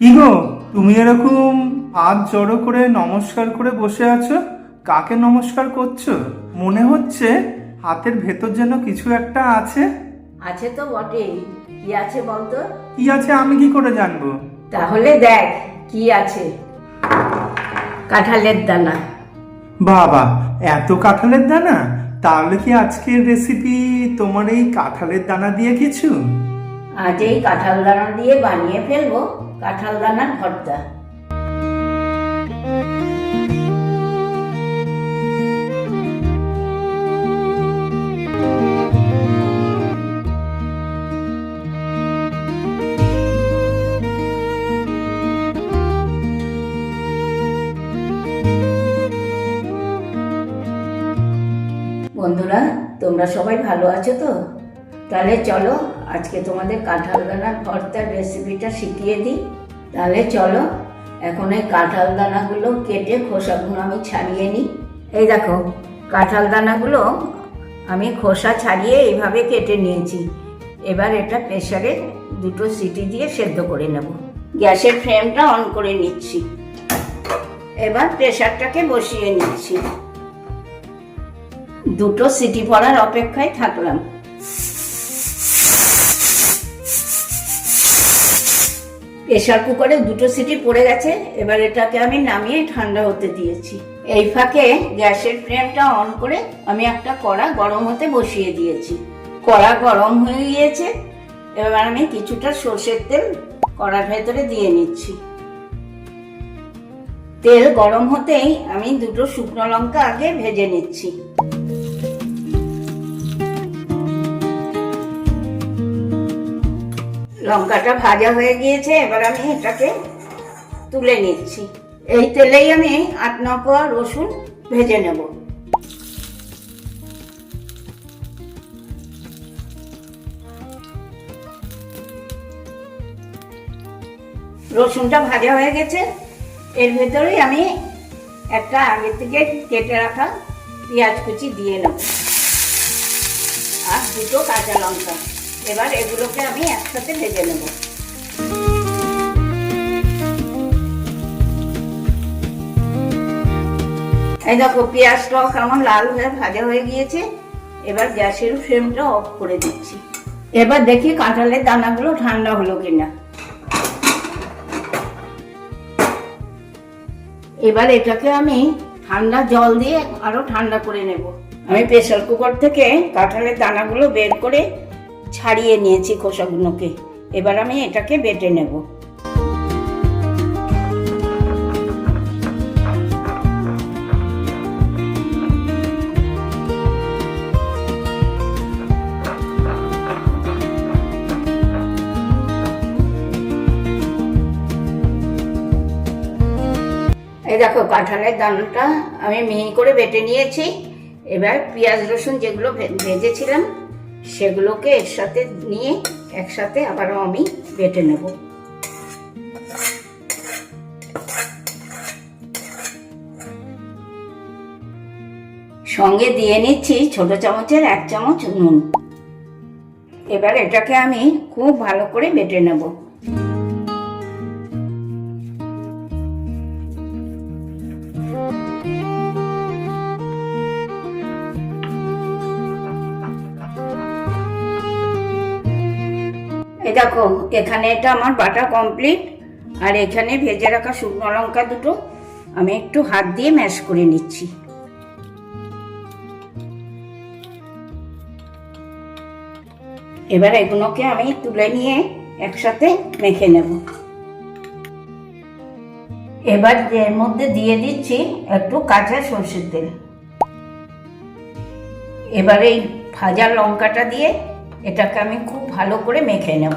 কি গো, তুমি এরকম হাত জড়ো করে নমস্কার করে বসে আছো? কাকে নমস্কার করছো? মনে হচ্ছে হাতের ভেতর যেন কিছু একটা আছে। আছে তো বটেই। কি আছে বলতো? কি আছে আমি কি করে জানবো? তাহলে দেখ কি আছে। কাঁঠালের দানা। বাবা, এত কাঁঠালের দানা! তাহলে কি আজকের রেসিপি তোমার এই কাঁঠালের দানা দিয়ে কিছু? আজ এই কাঁঠাল দানা দিয়ে বানিয়ে ফেলবো কাঁঠাল দানার ভর্তা। বন্ধুরা, তোমরা সবাই ভালো আছো তো? তাহলে চলো আজকে তোমাদের কাঁঠাল দানার ভর্তার রেসিপিটা শিখিয়ে দিই। তাহলে চলো এখন এই কাঁঠাল দানাগুলো কেটে খোসাগুলো আমি ছাড়িয়ে নিই। এই দেখো, কাঁঠাল দানাগুলো আমি খোসা ছাড়িয়ে এইভাবে কেটে নিয়েছি। এবার এটা প্রেসারে 2টো সিটি দিয়ে সেদ্ধ করে নেব। গ্যাসের ফ্লেমটা অন করে নিচ্ছি। এবার প্রেসারটাকে বসিয়ে নিচ্ছি। 2টো সিটি পড়ার অপেক্ষায় থাকলাম। প্রেসার কুকারে 2টো সিটি পড়ে গেছে। এবার এটাকে আমি নামিয়ে ঠান্ডা হতে দিয়েছি। এই ফাঁকে গ্যাসের ফ্লেমটা অন করে আমি একটা কড়া গরম হতে বসিয়ে দিয়েছি। কড়া গরম হয়ে গিয়েছে। এবার আমি কিছুটা সর্ষের তেল কড়ার ভেতরে দিয়ে নিচ্ছি। তেল গরম হতেই আমি 2টো শুকনো লঙ্কা আগে ভেজে নিচ্ছি। লঙ্কাটা ভাজা হয়ে গিয়েছে। এবার আমি এটাকে তুলে নিচ্ছি। এই তেলেই আমি 8-9 কোয়া রসুন ভেজে নেব। রসুনটা ভাজা হয়ে গেছে। এর ভেতরেই আমি একটা আগে থেকে কেটে রাখা পেঁয়াজ কুচি দিয়ে নেব আর 2টো কাঁচা লঙ্কা। এবার এগুলোকে আমি একসাথে ভেজে নেব। এই দেখো, পেঁয়াজটাও কেমন লাল হয়ে ভাজা হয়ে গিয়েছে। এবার গ্যাসের ফ্লেমটা অফ করে দিচ্ছি। এবার দেখি কাঁঠালের দানাগুলো ঠান্ডা হলো কিনা। এবার এটাকে আমি ঠান্ডা জল দিয়ে আরো ঠান্ডা করে নেব। আমি প্রেসার কুকার থেকে কাঁঠালের দানাগুলো বের করে ছাড়িয়ে নিয়েছি খোসাগুলোকে। এবার আমি এটাকে বেটে নেব। এই দেখো, কাঁঠালের দানাটা আমি মিহি করে বেটে নিয়েছি। এবার পেঁয়াজ রসুন যেগুলো ভেজেছিলাম সেগুলোকে এর সাথে নিয়ে একসাথে আবারও আমি বেটে নেব। সঙ্গে দিয়ে নিচ্ছি ছোট চামচের 1 চামচ নুন। এবার এটাকে আমি খুব ভালো করে বেটে নেব। এই দেখো, এখানে এটা আমার বাটা কমপ্লিট। আর এখানে ভেজে রাখা শুকনো লঙ্কা 2টো আমি একটু হাত দিয়ে ম্যাশ করে নিচ্ছি। এবার এগুলোকে আমি তুলে নিয়ে একসাথে মেখে নেব। এবার এর মধ্যে দিয়ে দিচ্ছি একটু কাঁচা সরষের তেল। এবার এই ভাজা লঙ্কাটা দিয়ে এটাকে আমি খুব ভালো করে মেখে নেব।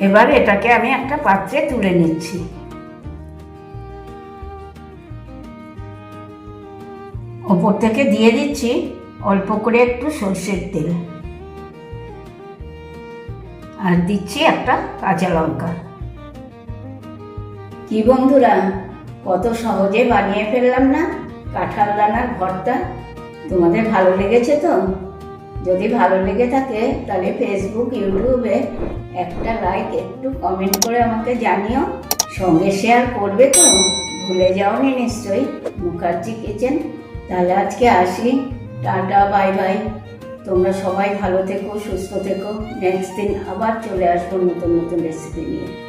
এবার এটাকে আমি একটা পাত্রে তুলে নিচ্ছি। ওপর থেকে দিয়ে দিচ্ছি অল্প করে একটু সরষের তেল আর দিচ্ছি একটা কাঁচা লঙ্কা। কি বন্ধুরা, কত সহজে বানিয়ে ফেললাম না কাঁঠাল দানার ভর্তা। তোমাদের ভালো লেগেছে তো? যদি ভালো লেগে থাকে তাহলে ফেসবুক ইউটিউবে একটা লাইক একটু কমেন্ট করে আমাকে জানিও। সঙ্গে শেয়ার করবে তো, ভুলে যাওনি নিশ্চয়ই মুখার্জি কিচেন। তাহলে আজকে আসি, টাটা বাই বাই। তোমরা সবাই ভালো থেকো, সুস্থ থেকো। নেক্সট দিন আবার চলে আসবো নতুন নতুন রেসিপি নিয়ে।